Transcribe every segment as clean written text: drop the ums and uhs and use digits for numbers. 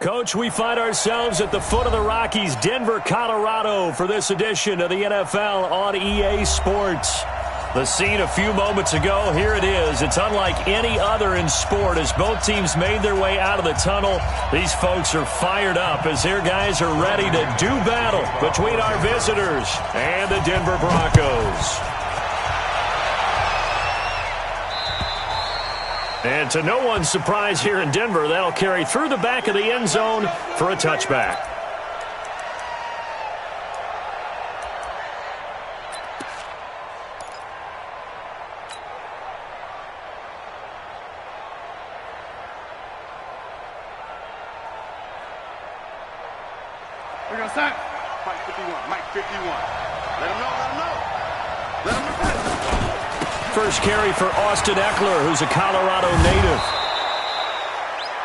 Coach, we find ourselves at the foot of the Rockies, Denver, Colorado, for this edition of the NFL on EA Sports. The scene a few moments ago, here it is. It's unlike any other in sport as both teams made their way out of the tunnel. These folks are fired up as their guys are ready to do battle between our visitors and the Denver Broncos. And to no one's surprise here in Denver, that'll carry through the back of the end zone for a touchback. We're going to start. Mike 51, Mike 51. Let him know, let him know. Let him know. First carry for Austin Eckler, who's a Colorado native.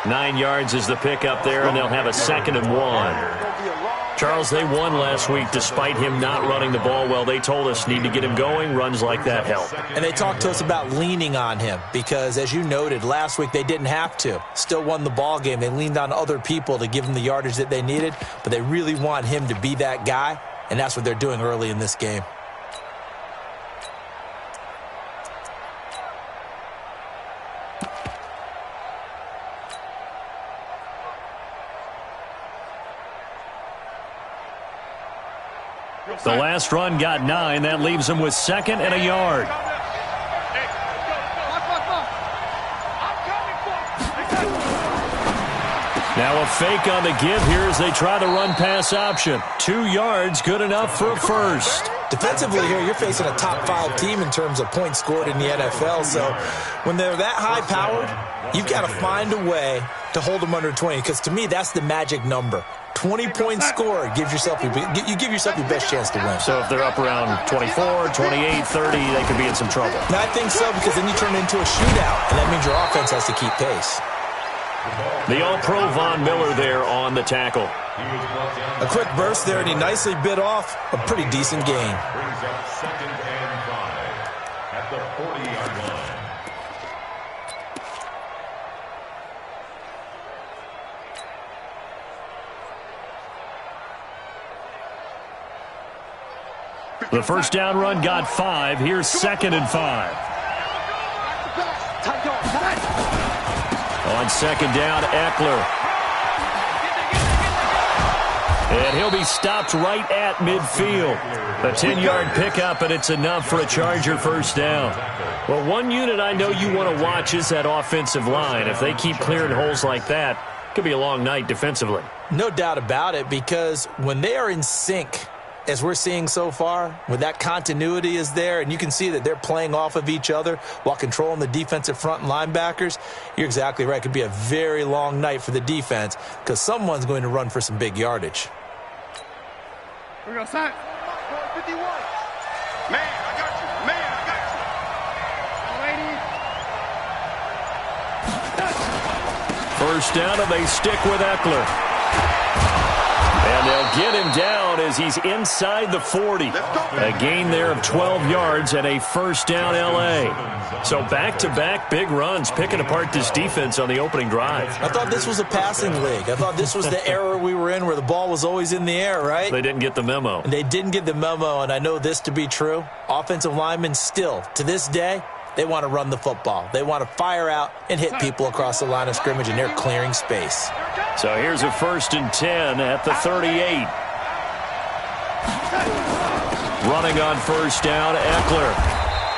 9 yards is the pickup there, and they'll have a 2nd and 1. Charles, they won last week despite him not running the ball well. They told us need to get him going. Runs like that help. And they talked to us about leaning on him because, as you noted, last week they didn't have to. Still won the ball game. They leaned on other people to give them the yardage that they needed, but they really want him to be that guy, and that's what they're doing early in this game. The last run got 9. That leaves him with 2nd and a yard. Now a fake on the give here as they try the run-pass option. 2 yards, good enough for a first. Defensively here, you're facing a top 5 team in terms of points scored in the NFL. So when they're that high-powered, you've got to find a way to hold them under 20. Because to me, that's the magic number. 20 points scored gives yourself you give yourself your best chance to win. So if they're up around 24, 28, 30, they could be in some trouble. And I think so, because then you turn it into a shootout, and that means your offense has to keep pace. The All-Pro Von Miller there on the tackle. A quick burst there, and he nicely bit off a pretty decent gain. Brings up 2nd and 5 at the 40-yard line. The first down run got 5. Here's 2nd and 5. On 2nd down, Eckler. And he'll be stopped right at midfield. A 10-yard pickup, and it's enough for a Charger first down. Well, one unit I know you want to watch is that offensive line. If they keep clearing holes like that, it could be a long night defensively. No doubt about it, because when they are in sync, as we're seeing so far, when that continuity is there and you can see that they're playing off of each other while controlling the defensive front and linebackers, you're exactly right. It could be a very long night for the defense because someone's going to run for some big yardage. We're going to start. 51. Man, I got you. Man, I got you. First down, and they stick with Eckler. And they'll get him down as he's inside the 40. A gain there of 12 yards and a first down L.A. So back-to-back big runs, picking apart this defense on the opening drive. I thought this was a passing league. I thought this was the era we were in where the ball was always in the air, right? They didn't get the memo. And they didn't get the memo, and I know this to be true. Offensive linemen still, to this day, they want to run the football. They want to fire out and hit people across the line of scrimmage, and they're clearing space. So here's a 1st and 10 at the 38. Running on first down, Eckler.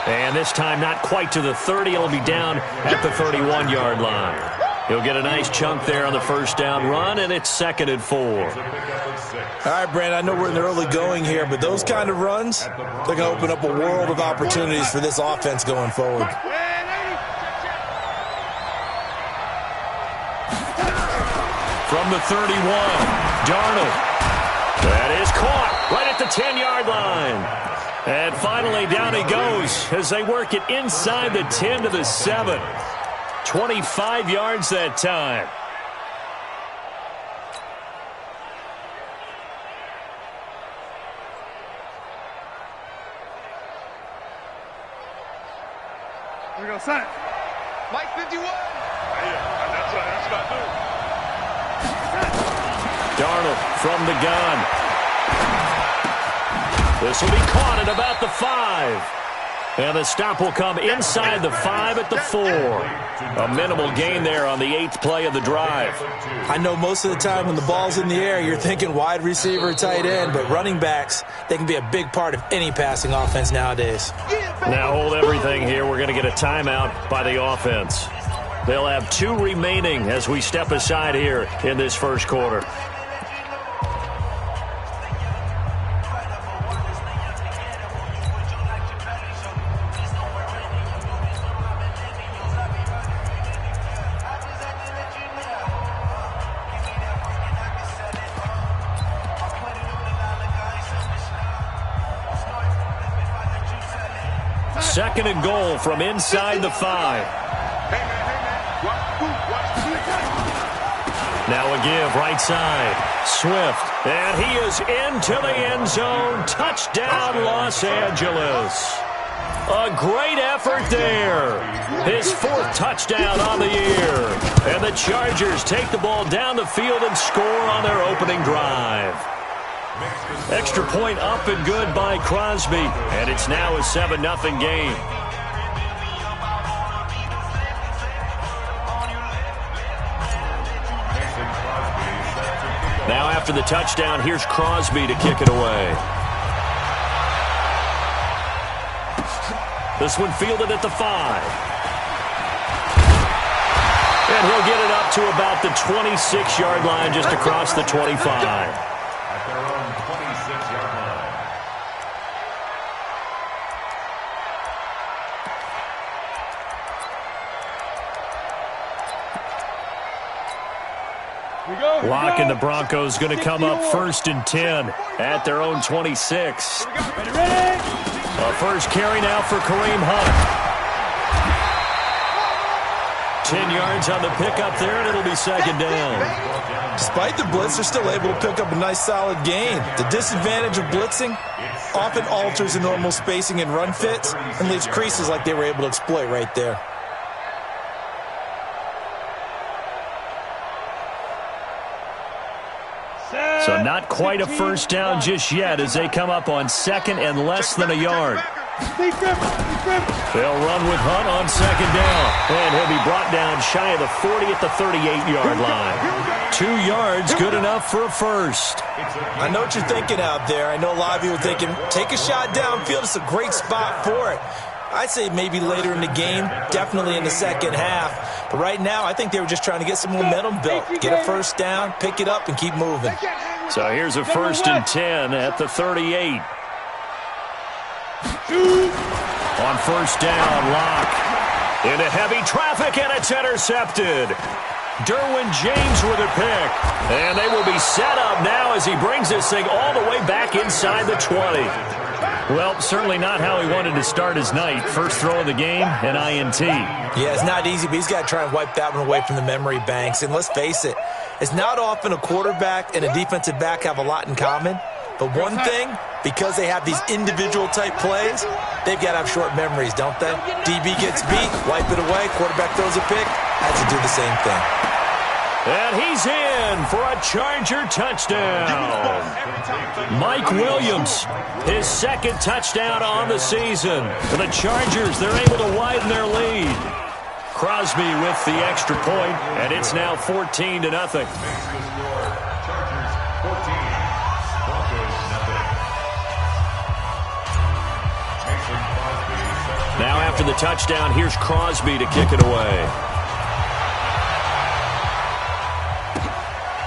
And this time not quite to the 30. He'll be down at the 31-yard line. He'll get a nice chunk there on the first down run, and it's 2nd and 4. All right, Brandon, I know we're in the early going here, but those kind of runs, they're going to open up a world of opportunities for this offense going forward. From the 31, Darnold. That is caught right at the 10-yard line. And finally, down he goes as they work it inside the 10 to the 7. 25 yards that time. We're going to set. Mike 51. Yeah, that's what I do. Darnold from the gun. This will be caught at about the 5. And the stop will come inside the 5 at the 4. A minimal gain there on the 8th play of the drive. I know most of the time when the ball's in the air, you're thinking wide receiver, tight end, but running backs, they can be a big part of any passing offense nowadays. Now hold everything here. We're going to get a timeout by the offense. They'll have 2 remaining as we step aside here in this first quarter. Second and goal from inside the 5. Now a give right side. Swift. And he is into the end zone. Touchdown, Los Angeles. A great effort there. His 4th touchdown on the year. And the Chargers take the ball down the field and score on their opening drive. Extra point up and good by Crosby. And it's now a 7-0 game. Now after the touchdown, here's Crosby to kick it away. This one fielded at the 5. And he'll get it up to about the 26-yard line, just across the 25. Lock and the Broncos going to come up 1st and 10 at their own 26. A first carry now for Kareem Hunt. 10 yards on the pickup there, and it'll be 2nd down. Despite the blitz, they're still able to pick up a nice solid gain. The disadvantage of blitzing often alters the normal spacing and run fits and leaves creases like they were able to exploit right there. So not quite a first down just yet as they come up on 2nd and less than a yard. They'll run with Hunt on 2nd down. And he'll be brought down shy of the 40 at the 38-yard line. 2 yards, good enough for a first. I know what you're thinking out there. I know a lot of you are thinking, take a shot downfield. It's a great spot for it. I'd say maybe later in the game, definitely in the second half. But right now, I think they were just trying to get some momentum built. Get a first down, pick it up, and keep moving. So here's a 1st and 10 at the 38. On 1st down, Locke. Into heavy traffic, and it's intercepted. Derwin James with a pick. And they will be set up now as he brings this thing all the way back inside the 20. Well, certainly not how he wanted to start his night. First throw of the game, an INT. Yeah, it's not easy, but he's got to try and wipe that one away from the memory banks. And let's face it, it's not often a quarterback and a defensive back have a lot in common. But one thing, because they have these individual type plays, they've got to have short memories, don't they? DB gets beat, wipe it away, quarterback throws a pick, has to do the same thing. And he's in for a Charger touchdown. Mike Williams, his 2nd touchdown on the season. For the Chargers, they're able to widen their lead. Crosby with the extra point, and it's now 14-0. Now after the touchdown, here's Crosby to kick it away.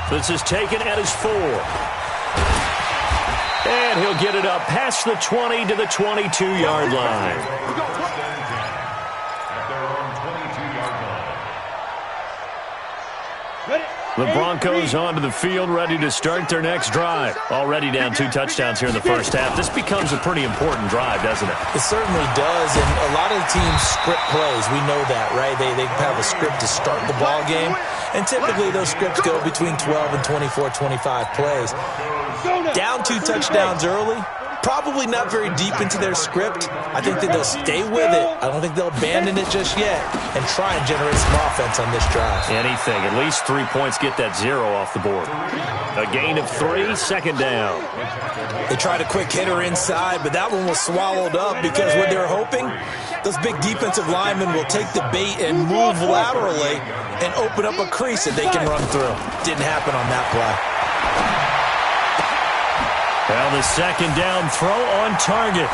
This is taken at his 4. And he'll get it up past the 20 to the 22-yard line. The Broncos onto the field, ready to start their next drive. Already down 2 touchdowns here in the first half. This becomes a pretty important drive, doesn't it? It certainly does, and a lot of the teams script plays. We know that, right? They have a script to start the ball game, and typically those scripts go between 12 and 24, 25 plays. Down 2 touchdowns early, probably not very deep into their script. I think that they'll stay with it. I don't think they'll abandon it just yet and try and generate some offense on this drive. Anything. At least 3 points, get that 0 off the board. A gain of 3, second down. They tried a quick hitter inside, but that one was swallowed up because what they're hoping, those big defensive linemen will take the bait and move laterally and open up a crease that they can run through. Didn't happen on that play. Well, the second down throw on target.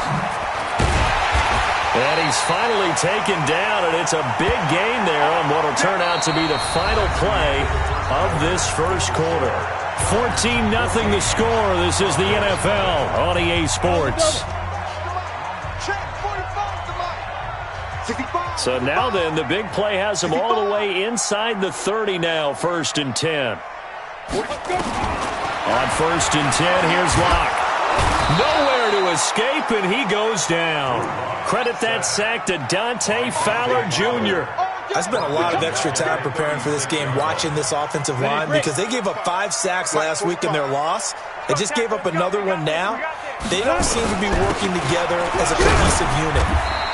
And he's finally taken down, and it's a big gain there on what will turn out to be the final play of this first quarter. 14-0 the score. This is the NFL on EA Sports. So now then, the big play has them all the way inside the 30 now, 1st and 10. On 1st and 10, here's Locke. Nowhere to escape, and he goes down. Credit that sack to Dante Fowler Jr. I spent a lot of extra time preparing for this game, watching this offensive line, because they gave up 5 sacks last week in their loss. They just gave up another one now. They don't seem to be working together as a cohesive unit.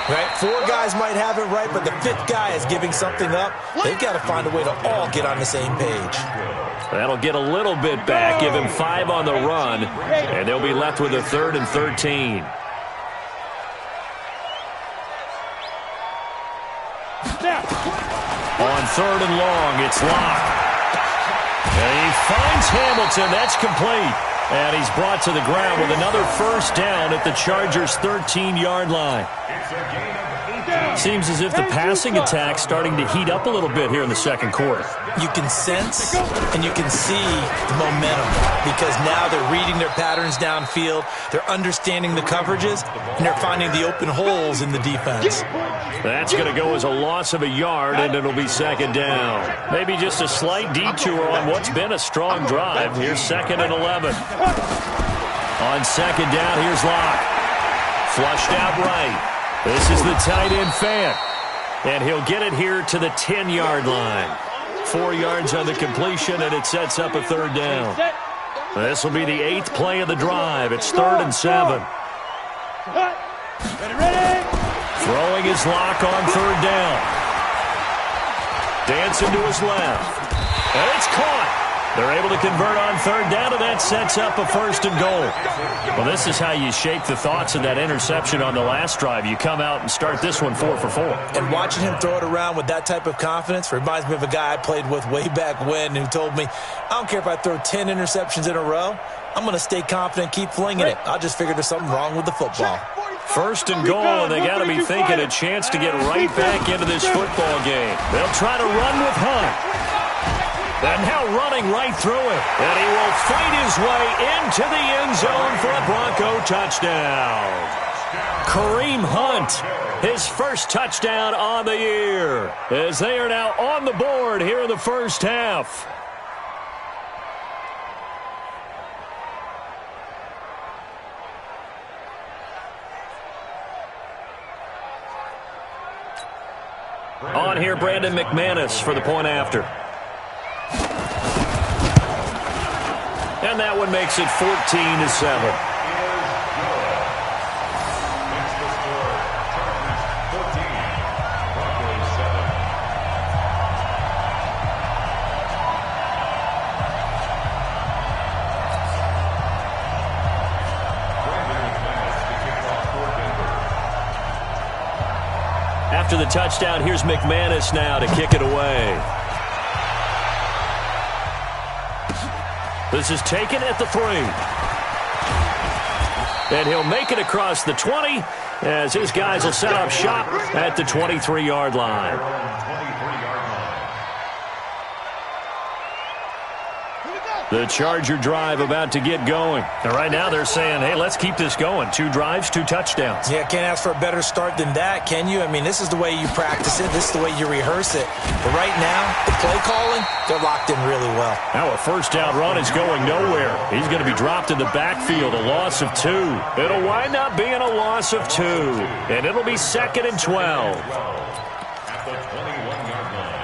Right? 4 guys might have it right, but the 5th guy is giving something up. They've got to find a way to all get on the same page. That'll get a little bit back, give him 5 on the run, and they'll be left with a 3rd and 13. On 3rd and long, it's Locke. And he finds Hamilton. That's complete. And he's brought to the ground with another first down at the Chargers' 13-yard line. Seems as if the passing attack's starting to heat up a little bit here in the second quarter. You can sense and you can see the momentum because now they're reading their patterns downfield, they're understanding the coverages, and they're finding the open holes in the defense. That's going to go as a loss of a yard, and it'll be second down. Maybe just a slight detour on what's been a strong drive. Here's 2nd and 11. On second down, here's Locke. Flushed out right. This is the tight end Fant. And he'll get it here to the 10-yard line. 4 yards on the completion, and it sets up a 3rd down. This will be the 8th play of the drive. It's 3rd and 7. Throwing his Locke on 3rd down. Dancing to his left. And it's caught. They're able to convert on 3rd down, and that sets up a 1st and goal. Well, this is how you shape the thoughts of that interception on the last drive. You come out and start this one 4 for 4. And watching him throw it around with that type of confidence reminds me of a guy I played with way back when who told me, I don't care if I throw 10 interceptions in a row. I'm going to stay confident, keep flinging it. I just figured there's something wrong with the football. 1st and goal, and they got to be thinking a chance to get right back into this football game. They'll try to run with Hunt. And now running right through it. And he will fight his way into the end zone for a Bronco touchdown. Kareem Hunt, his first touchdown on the year, as they are now on the board here in the first half. On here, Brandon McManus for the point after. And that one makes it 14-7. After the touchdown, here's McManus now to kick it away. This is taken at the 3. And he'll make it across the 20 as his guys will set up shop at the 23-yard line. The Charger drive about to get going. And right now they're saying, hey, let's keep this going. 2 drives, 2 touchdowns. Yeah, can't ask for a better start than that, can you? I mean, this is the way you practice it. This is the way you rehearse it. But right now, the play calling, they're locked in really well. Now a first down run is going nowhere. He's going to be dropped in the backfield, a loss of 2. It'll wind up being a loss of 2. And it'll be 2nd and 12. At the 21-yard line.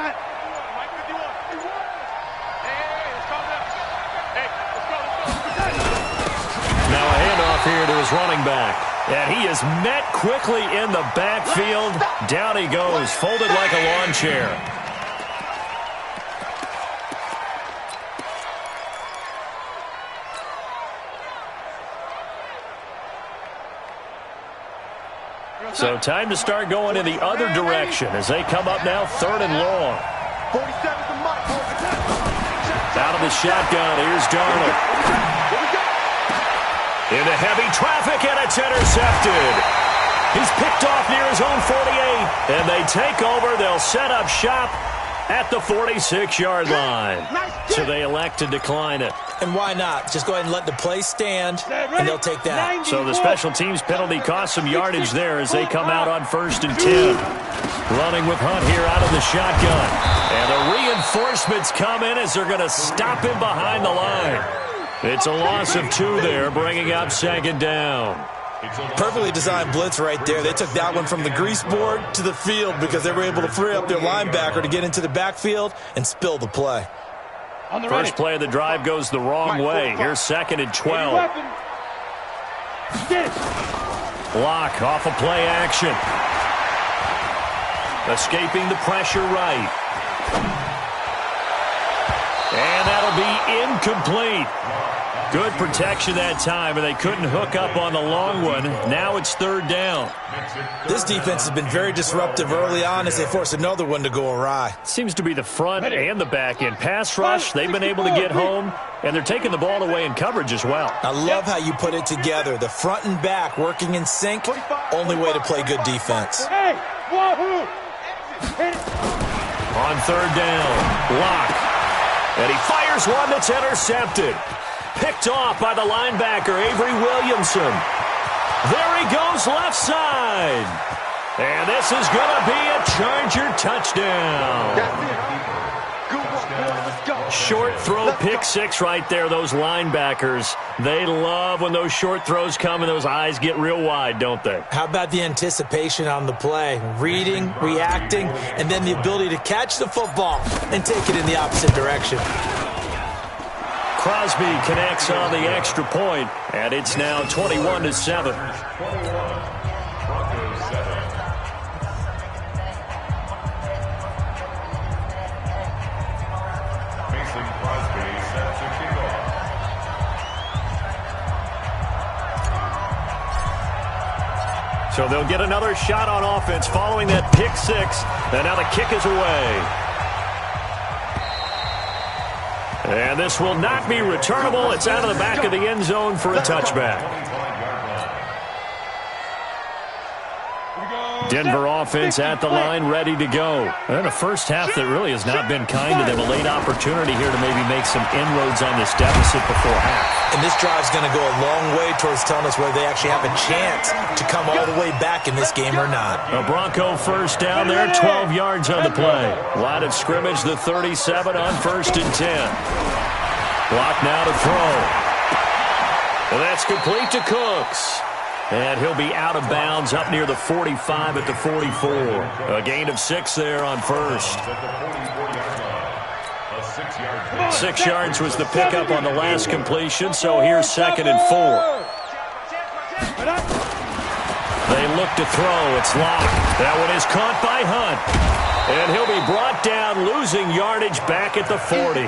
Mike 51. Hey, let's go now. Hey, let's go. Now a handoff here to his running back. And he is met quickly in the backfield. Down he goes, folded like a lawn chair. So time to start going in the other direction as they come up now 3rd and long. 47 to Mike. Out of the shotgun, here's Darnold. Into heavy traffic, and it's intercepted. He's picked off near his own 48, and they take over. They'll set up shop at the 46-yard line. So they elect to decline it. And why not? Just go ahead and let the play stand, and they'll take that. So the special teams penalty cost some yardage there as they come out on 1st and 10. Running with Hunt here out of the shotgun. And the reinforcements come in as they're going to stop him behind the line. It's a loss of 2 there, bringing up 2nd down. Perfectly designed blitz right there. They took that one from the grease board to the field because they were able to free up their linebacker to get into the backfield and spill the play. First play of the drive goes the wrong way. Here's 2nd and 12. Block off of play action. Escaping the pressure right. And that'll be incomplete. Good protection that time, and they couldn't hook up on the long one. Now it's 3rd down. This defense has been very disruptive early on as they force another one to go awry. Seems to be the front and the back end. Pass rush, they've been able to get home, and they're taking the ball away in coverage as well. I love how you put it together. The front and back working in sync, only way to play good defense. On 3rd down, Locke. And he fires one that's intercepted. Picked off by the linebacker, Avery Williamson. There he goes left side. And this is going to be a Charger touchdown. Short throw, pick 6 right there, those linebackers. They love when those short throws come and those eyes get real wide, don't they? How about the anticipation on the play? Reading, reacting, and then the ability to catch the football and take it in the opposite direction. Crosby connects on the extra point, and it's now 21-7. So they'll get another shot on offense following that pick 6, and now the kick is away. And this will not be returnable. It's out of the back of the end zone for a touchback. Denver offense at the line, ready to go. And a first half that really has not been kind to them. A late opportunity here to maybe make some inroads on this deficit before half. And this drive's going to go a long way towards telling us whether they actually have a chance to come all the way back in this game or not. A Bronco first down there, 12 yards on the play. Line of scrimmage, the 37 on 1st and 10. Block now to throw. And that's complete to Cooks. And he'll be out of bounds up near the 45 at the 44. A gain of 6 there on 1st. 6 yards was the pickup on the last completion, so here's 2nd and 4. They look to throw. It's locked. That one is caught by Hunt. And he'll be brought down, losing yardage back at the 40.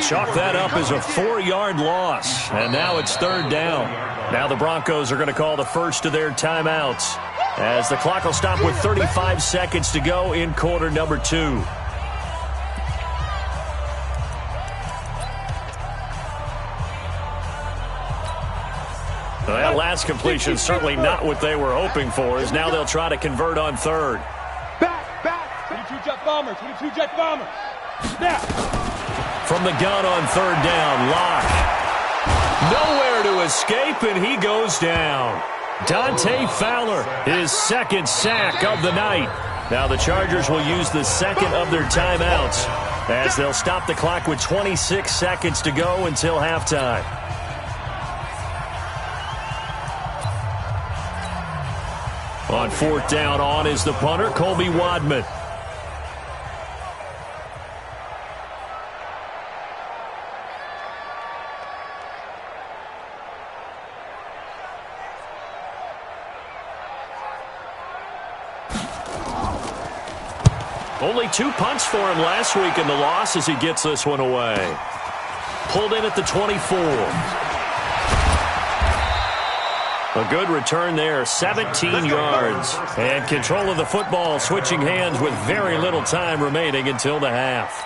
Chalk that up as a 4-yard loss. And now it's 3rd down. Now the Broncos are going to call the first of their timeouts as the clock will stop with 35 seconds to go in quarter number 2. Well, that last completion certainly not what they were hoping for, as now they'll try to convert on 3rd. Back. 22 jet bombers. 22 jet bombers. Snap. From the gun on 3rd down, Locke. Nowhere to escape, and he goes down. Dante Fowler, his 2nd sack of the night. Now the Chargers will use the 2nd of their timeouts as they'll stop the clock with 26 seconds to go until halftime. On 4th down, on is the punter, Colby Wadman. Only 2 punts for him last week in the loss as he gets this one away. Pulled in at the 24. A good return there, 17 yards. And control of the football, switching hands with very little time remaining until the half.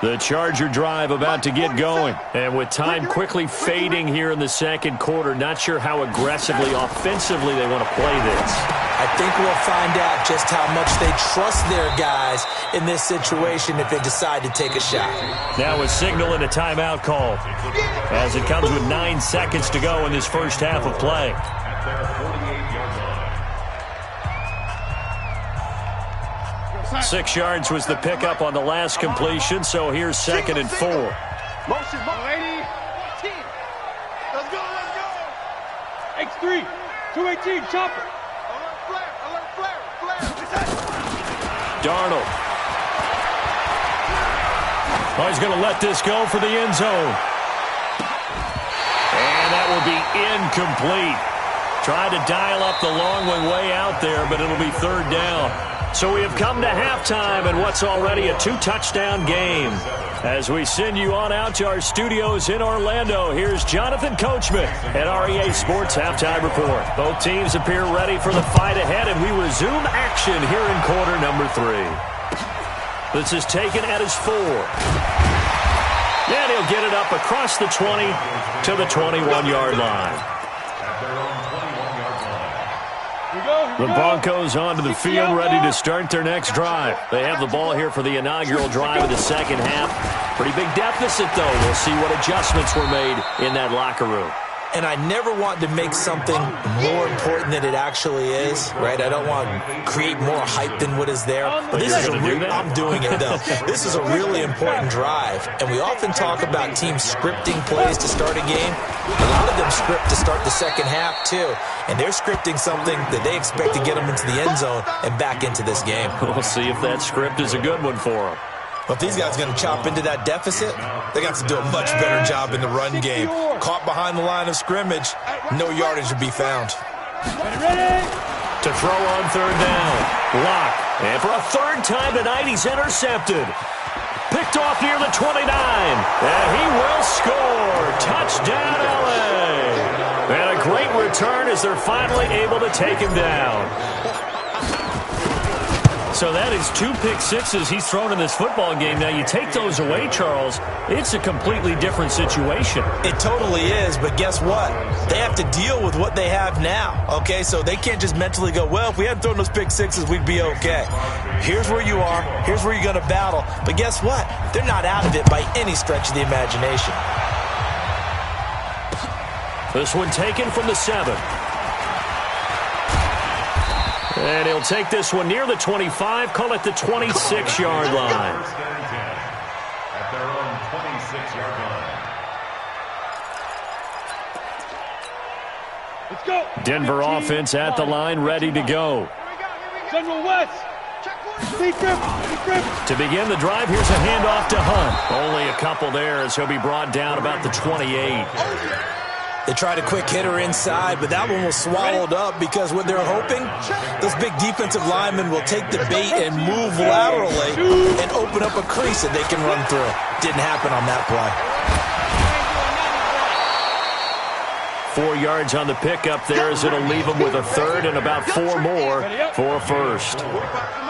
The Charger drive about to get going. And with time quickly fading here in the second quarter, not sure how aggressively, offensively they want to play this. I think we'll find out just how much they trust their guys in this situation if they decide to take a shot. Now a signal and a timeout call as it comes with 9 seconds to go in this first half of play. At their 48-yard line. 6 yards was the pickup on the last completion, so here's 2nd and 4. Motion, 80. Let's go. X3, 218, chopper. Alert flare. Darnold. Oh, he's going to let this go for the end zone. And that will be incomplete. Tried to dial up the long one way out there, but it'll be 3rd down. So we have come to halftime in what's already a 2-touchdown game. As we send you on out to our studios in Orlando, here's Jonathan Coachman at REA Sports Halftime Report. Both teams appear ready for the fight ahead, and we resume action here in quarter number 3. This is taken at his 4. And he'll get it up across the 20 to the 21-yard line. The Broncos onto the field, ready to start their next drive. They have the ball here for the inaugural drive of the second half. Pretty big deficit, though. We'll see what adjustments were made in that locker room. And I never want to make something more important than it actually is, right? I don't want to create more hype than what is there. But this is I'm doing it, though. This is a really important drive. And we often talk about teams scripting plays to start a game. A lot of them script to start the second half, too. And they're scripting something that they expect to get them into the end zone and back into this game. We'll see if that script is a good one for them. But if these guys are going to chop into that deficit, they got to do a much better job in the run game. Caught behind the line of scrimmage, no yardage to be found. Ready? To throw on 3rd down. Lock. And for a 3rd time tonight, he's intercepted. Picked off near the 29. And he will score. Touchdown, L.A. And a great return as they're finally able to take him down. So that is 2 pick sixes he's thrown in this football game. Now, you take those away, Charles, it's a completely different situation. It totally is, but guess what? They have to deal with what they have now, okay? So they can't just mentally go, well, if we hadn't thrown those pick sixes, we'd be okay. Here's where you are. Here's where you're going to battle. But guess what? They're not out of it by any stretch of the imagination. This one taken from the 7. And he'll take this one near the 25, call it the 26-yard line. At their own 26-yard line. Let's go. Denver offense at the line, ready to go. General West. Deep grip. To begin the drive, here's a handoff to Hunt. Only a couple there as he'll be brought down about the 28. They tried a quick hitter inside, but that one was swallowed up because what they're hoping, those big defensive linemen will take the bait and move laterally and open up a crease that they can run through. Didn't happen on that play. 4 yards on the pickup there as it'll leave them with a 3rd and about 4 more for a 1st.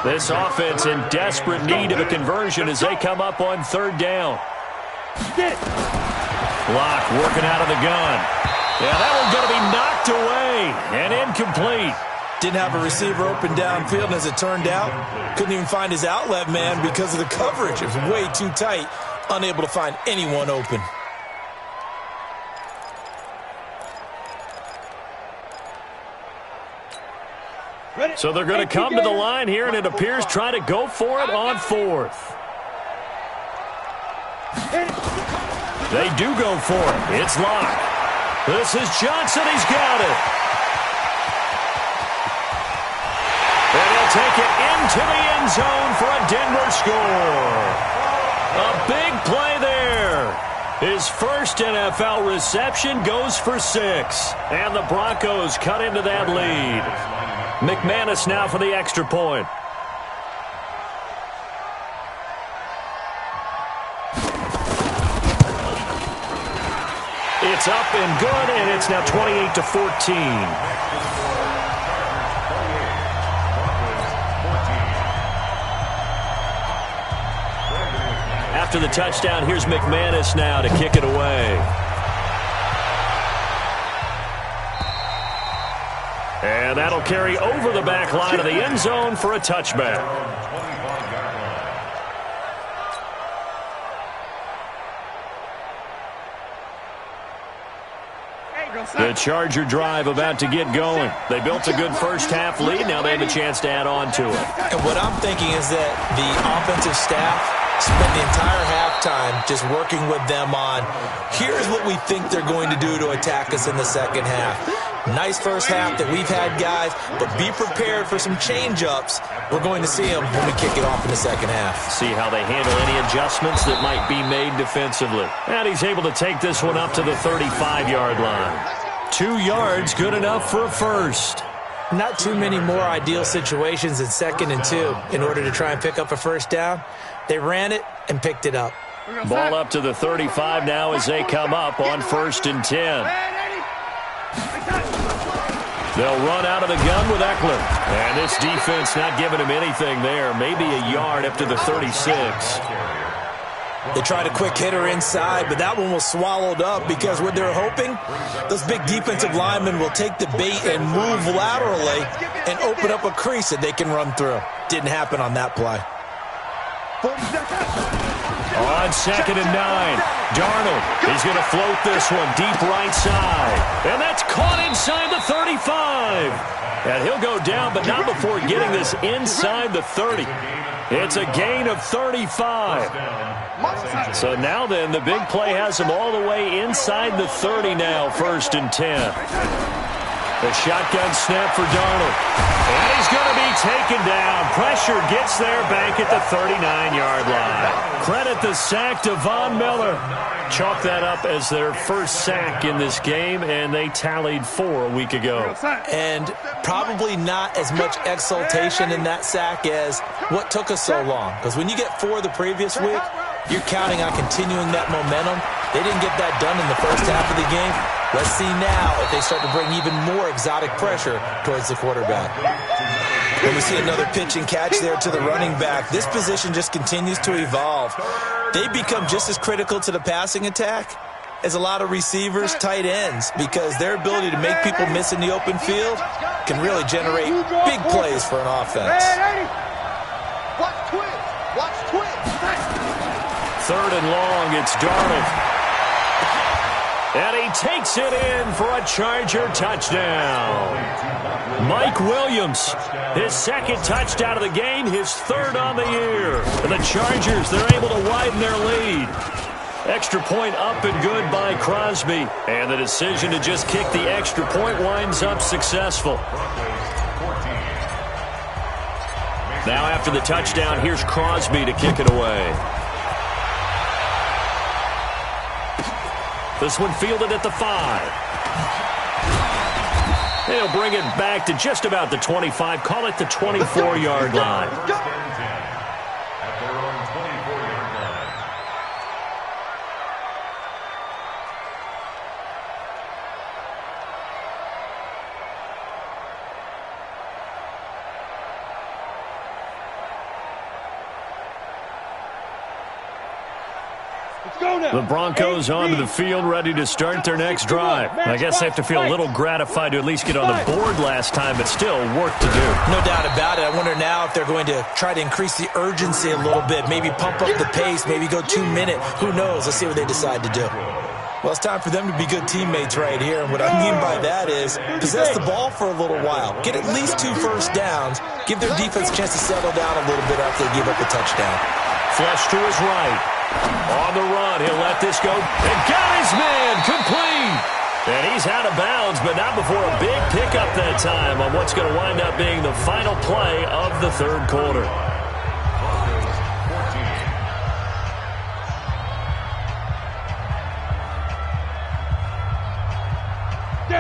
This offense in desperate need of a conversion as they come up on 3rd down. Block working out of the gun. Yeah, that one's going to be knocked away and incomplete. Didn't have a receiver open downfield, and as it turned out, couldn't even find his outlet man because of the coverage. It was way too tight, unable to find anyone open. So they're going to come to the line here, and it appears try to go for it on 4th. They do go for it. It's locked. This is Johnson. He's got it. And he'll take it into the end zone for a Denver score. A big play there. His first NFL reception goes for 6. And the Broncos cut into that lead. McManus now for the extra point. It's up and good, and it's now 28-14. After the touchdown, here's McManus now to kick it away. And that'll carry over the back line of the end zone for a touchback. The Charger drive about to get going. They built a good first-half lead. Now they have a chance to add on to it. And what I'm thinking is that the offensive staff spent the entire halftime just working with them on, here's what we think they're going to do to attack us in the second half. Nice first half that we've had, guys, but be prepared for some change-ups. We're going to see them when we kick it off in the second half. See how they handle any adjustments that might be made defensively. And he's able to take this one up to the 35-yard line. 2 yards, good enough for a first. Not too many more ideal situations in 2nd and 2 in order to try and pick up a first down. They ran it and picked it up. Ball up to the 35 now as they come up on 1st and 10. They'll run out of the gun with Eckler. And this defense not giving him anything there. Maybe a yard up to the 36. They tried a quick hitter inside, but that one was swallowed up because what they're hoping, those big defensive linemen will take the bait and move laterally and open up a crease that they can run through. Didn't happen on that play. On 2nd and 9, Darnold, he's going to float this one deep right side. And that's caught inside the 35. And he'll go down, but not before getting this inside the 30. It's a gain of 35. So now then, the big play has him all the way inside the 30 now, 1st and 10. The shotgun snap for Darnold. And he's going to be taken down. Pressure gets there back at the 39-yard line. Credit the sack to Von Miller. Chalk that up as their first sack in this game, and they tallied 4 a week ago. And probably not as much exultation in that sack as what took us so long. Because when you get 4 the previous week, you're counting on continuing that momentum. They didn't get that done in the first half of the game. Let's see now if they start to bring even more exotic pressure towards the quarterback. And we see another pitch and catch there to the running back. This position just continues to evolve. They become just as critical to the passing attack as a lot of receivers, tight ends, because their ability to make people miss in the open field can really generate big plays for an offense. Watch twist. Watch twist. 3rd and long, it's Darnold. And he takes it in for a Charger touchdown. Mike Williams, his 2nd touchdown of the game, his 3rd on the year. And the Chargers, they're able to widen their lead. Extra point up and good by Crosby. And the decision to just kick the extra point winds up successful. Now after the touchdown, here's Crosby to kick it away. This one fielded at the 5. They'll bring it back to just about the 25. Call it the 24-yard line. At their own 24-yard line. The Broncos onto the field, ready to start their next drive. I guess they have to feel a little gratified to at least get on the board last time, but still work to do. No doubt about it. I wonder now if they're going to try to increase the urgency a little bit, maybe pump up the pace, maybe go 2 minute. Who knows? Let's see what they decide to do. Well, it's time for them to be good teammates right here, and what I mean by that is possess the ball for a little while, get at least 2 first downs, give their defense a chance to settle down a little bit after they give up a touchdown. Flush to his right. On the run, he'll let this go. And got his man complete. And he's out of bounds, but not before a big pickup that time on what's going to wind up being the final play of the 3rd quarter.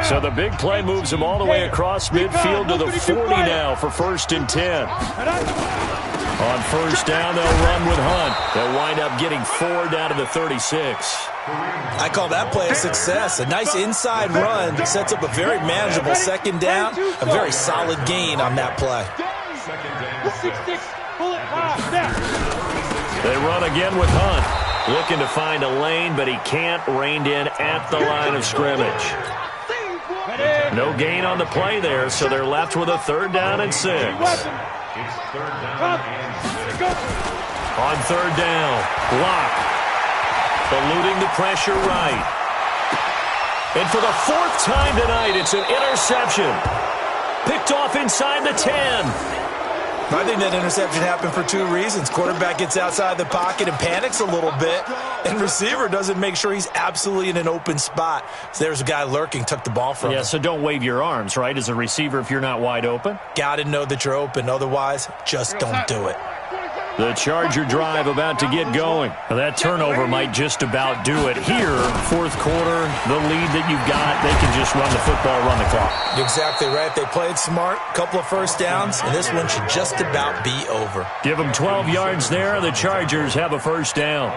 So the big play moves them all the way across midfield to the 40 now for 1st and 10. On 1st down, they'll run with Hunt. They'll wind up getting 4 down to the 36. I call that play a success. A nice inside run sets up a very manageable 2nd down. A very solid gain on that play. They run again with Hunt. Looking to find a lane, but he can't. Reined in at the line of scrimmage. No gain on the play there, so they're left with a 3rd down and 6. On 3rd down, block. Eluding the pressure right. And for the 4th time tonight, it's an interception. Picked off inside the 10. I think that interception happened for 2 reasons. Quarterback gets outside the pocket and panics a little bit, and receiver doesn't make sure he's absolutely in an open spot. So there's a guy lurking, took the ball from him. Yeah, so don't wave your arms, right, as a receiver if you're not wide open? Got to know that you're open. Otherwise, just don't do it. The Charger drive about to get going. Now, that turnover might just about do it. Here, 4th quarter, the lead that you've got, they can just run the football, run the clock. You're exactly right. They played smart, couple of 1st downs, and this one should just about be over. Give them 12 yards there. The Chargers have a 1st down.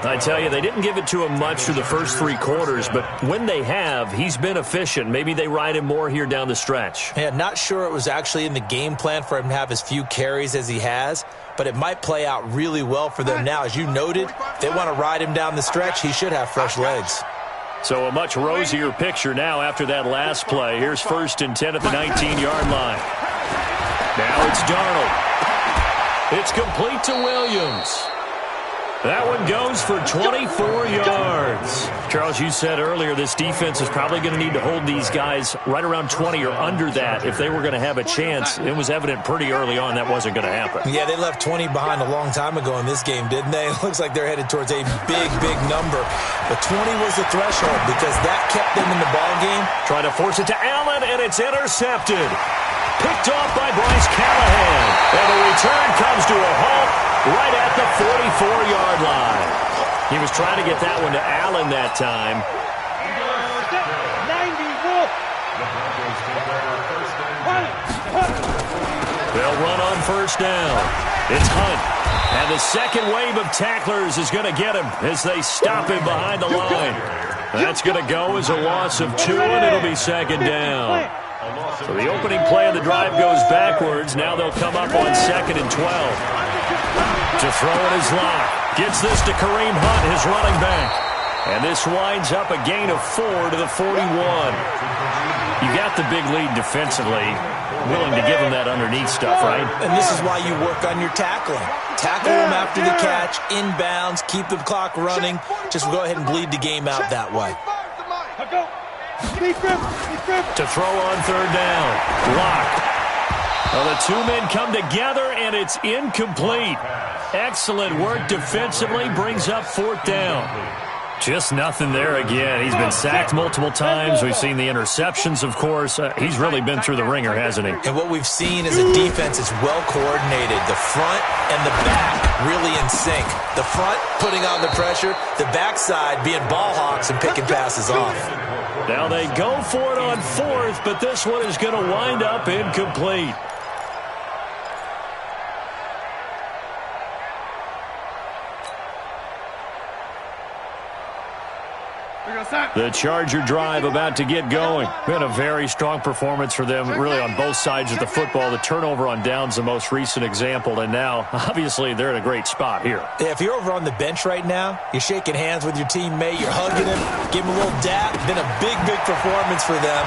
I tell you, they didn't give it to him much through the first 3 quarters, but when they have, he's been efficient. Maybe they ride him more here down the stretch. Yeah, not sure it was actually in the game plan for him to have as few carries as he has, but it might play out really well for them now. As you noted, if they want to ride him down the stretch, he should have fresh legs. So a much rosier picture now after that last play. Here's 1st and 10 at the 19-yard line. Now it's Darnold. It's complete to Williams. That one goes for 24 yards. Charles, you said earlier this defense is probably going to need to hold these guys right around 20 or under that if they were going to have a chance. It was evident pretty early on that wasn't going to happen. Yeah, they left 20 behind a long time ago in this game, didn't they? It looks like they're headed towards a big, big number. But 20 was the threshold because that kept them in the ball game. Trying to force it to Allen, and it's intercepted. Picked off by Bryce Callahan. And the return comes to a halt right at the 44-yard line. He was trying to get that one to Allen that time. 90. They'll run on 1st down. It's Hunt. And the second wave of tacklers is going to get him as they stop him behind the line. That's going to go as a loss of 2, and it'll be 2nd down. So the opening play of the drive goes backwards. Now they'll come up on 2nd and 12. To throw in his lock. Gets this to Kareem Hunt, his running back. And this winds up a gain of 4 to the 41. You got the big lead defensively. Willing to give him that underneath stuff, right? And this is why you work on your tackling. Tackle him after the catch, inbounds, keep the clock running. Just go ahead and bleed the game out that way. To throw on 3rd down. Lock. Well, the 2 men come together, and it's incomplete. Excellent work defensively. Brings up 4th down. Just nothing there again. He's been sacked multiple times. We've seen the interceptions, of course. He's really been through the ringer, hasn't he? And what we've seen is a defense is well coordinated. The front and the back really in sync. The front putting on the pressure. The backside being ball hawks and picking passes off. Now they go for it on 4th, but this one is going to wind up incomplete. The Charger drive about to get going. Been a very strong performance for them, really, on both sides of the football. The turnover on downs, the most recent example, and now, obviously, they're in a great spot here. Yeah, if you're over on the bench right now, you're shaking hands with your teammate, you're hugging him, give him a little dap. Been a big, big performance for them.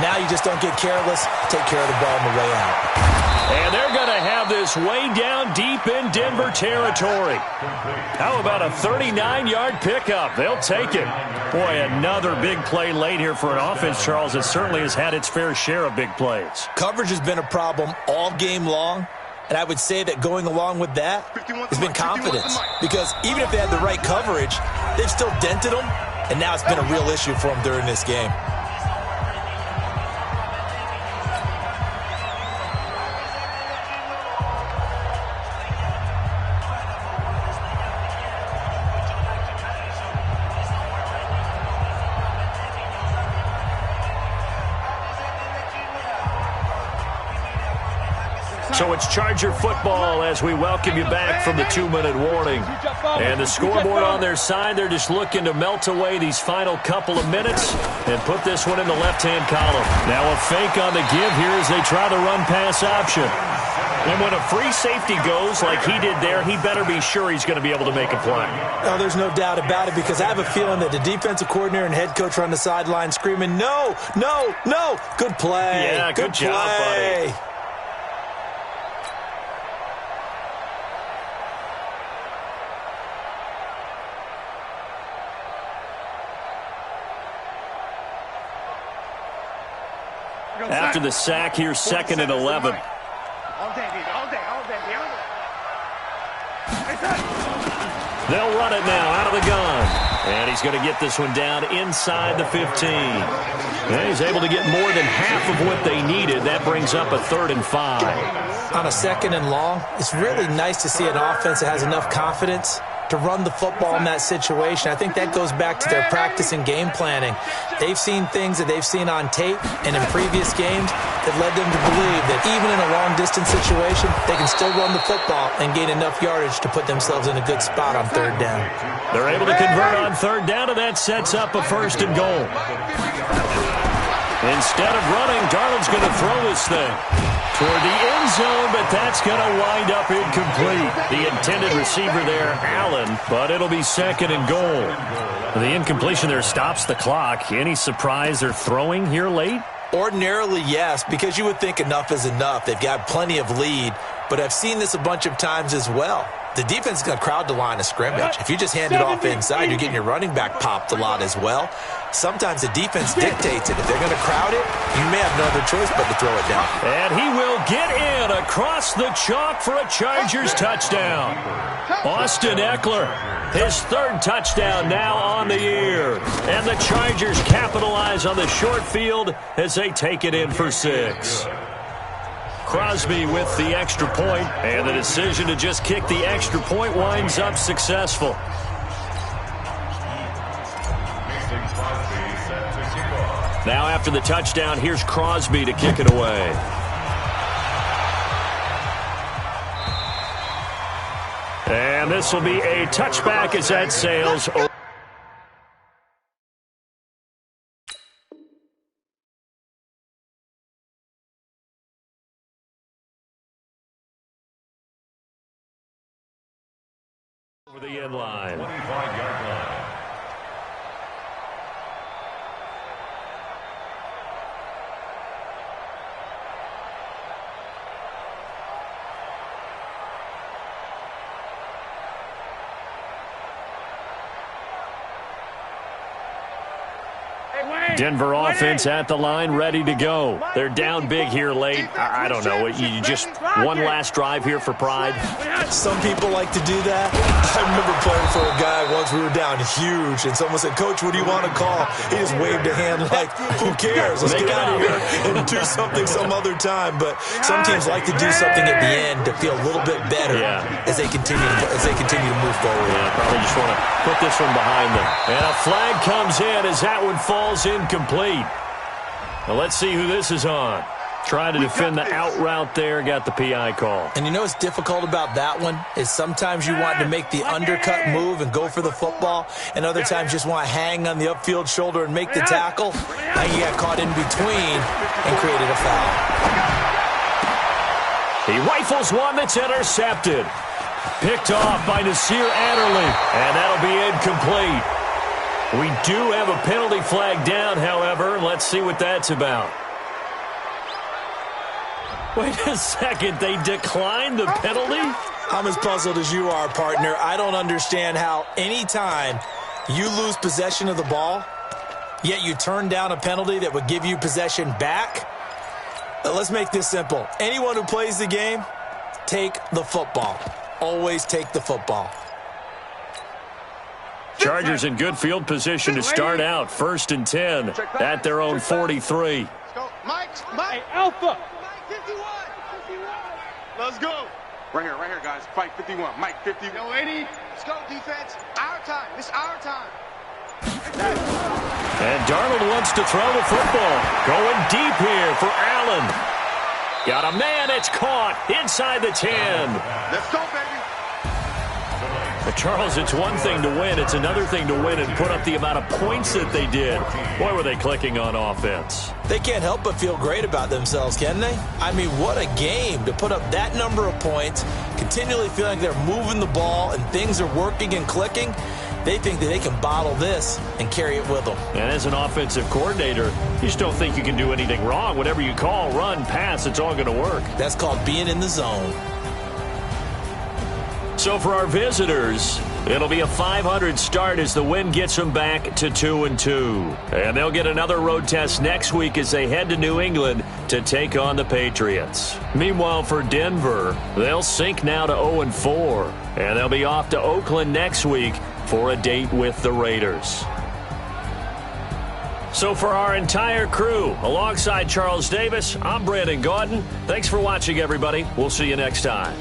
Now you just don't get careless. Take care of the ball on the way out. And they're going to have this way down deep in Denver territory. How about a 39-yard pickup? They'll take it. Boy, another big play late here for an offense, Charles, that certainly has had its fair share of big plays. Coverage has been a problem all game long, and I would say that going along with that has been confidence. Because even if they had the right coverage, they've still dented them, and now it's been a real issue for them during this game. So it's Charger football as we welcome you back from the 2-minute warning. And the scoreboard on their side, they're just looking to melt away these final couple of minutes and put this one in the left-hand column. Now a fake on the give here as they try the run-pass option. And when a free safety goes like he did there, he better be sure he's going to be able to make a play. Oh, there's no doubt about it, because I have a feeling that the defensive coordinator and head coach are on the sideline screaming, no, no, no. Good play. Yeah, good job, buddy. After the sack, here's 2nd and 11. All day, baby. All day. They'll run it now out of the gun. And he's going to get this one down inside the 15. And he's able to get more than half of what they needed. That brings up a 3rd and 5. On a 2nd and long, it's really nice to see an offense that has enough confidence to run the football in that situation. I think that goes back to their practice and game planning. They've seen things that they've seen on tape and in previous games that led them to believe that even in a long-distance situation, they can still run the football and gain enough yardage to put themselves in a good spot on 3rd down. They're able to convert on 3rd down, and that sets up a 1st and goal. Instead of running, Darnold's going to throw this thing toward the end zone, but that's going to wind up incomplete. The intended receiver there, Allen, but it'll be 2nd and goal. The incompletion there stops the clock. Any surprise they're throwing here late? Ordinarily, yes, because you would think enough is enough. They've got plenty of lead, but I've seen this a bunch of times as well. The defense is going to crowd the line of scrimmage. If you just hand it off inside, you're getting your running back popped a lot as well. Sometimes the defense dictates it. If they're going to crowd it, you may have no other choice but to throw it down. And he will get in across the chalk for a Chargers touchdown. Austin Eckler, his 3rd touchdown now on the year. And the Chargers capitalize on the short field as they take it in for 6. Crosby with the extra point, and the decision to just kick the extra point winds up successful. Now after the touchdown, here's Crosby to kick it away. And this will be a touchback as that sails over. Over the end line. 25-yard line. Denver offense at the line, ready to go. They're down big here late. I don't know. You just one last drive here for pride. Some people like to do that. I remember playing for a guy once. We were down huge, and someone said, "Coach, what do you want to call?" He just waved a hand like, "Who cares? Let's get out of here and do something some other time." But some teams like to do something at the end to feel a little bit better as they continue to move forward. Yeah, probably just want to put this one behind them. And a flag comes in as that one falls incomplete. Now let's see who this is on. Trying to defend the out route there, got the PI call. And you know what's difficult about that one is sometimes you want to make the undercut move and go for the football, and other times just want to hang on the upfield shoulder and make the tackle. Now you got caught in between and created a foul. He rifles one that's intercepted. Picked off by Nasir Adderley, and that'll be incomplete. We do have a penalty flag down, however. Let's see what that's about. Wait a second. They declined the penalty? I'm as puzzled as you are, partner. I don't understand how any time you lose possession of the ball, yet you turn down a penalty that would give you possession back. Let's make this simple. Anyone who plays the game, take the football. Always take the football. Chargers in good field position to start out. 1st and 10 at their own 43. Mike. Hey, Alpha. Mike 51. Let's go. Right here, guys. Fight 51. Mike 51. Yo, 80. Let's go, defense. Our time. It's our time. And Darnold wants to throw the football. Going deep here for Allen. Got a man. It's caught inside the 10. Let's go, baby. Well, Charles, it's one thing to win. It's another thing to win and put up the amount of points that they did. Boy, were they clicking on offense. They can't help but feel great about themselves, can they? I mean, what a game to put up that number of points, continually feeling they're moving the ball and things are working and clicking. They think that they can bottle this and carry it with them. And as an offensive coordinator, you just don't think you can do anything wrong. Whatever you call, run, pass, it's all going to work. That's called being in the zone. So for our visitors, it'll be a 500 start as the win gets them back to 2-2. And they'll get another road test next week as they head to New England to take on the Patriots. Meanwhile, for Denver, they'll sink now to 0-4. And they'll be off to Oakland next week for a date with the Raiders. So for our entire crew, alongside Charles Davis, I'm Brandon Gaudin. Thanks for watching, everybody. We'll see you next time.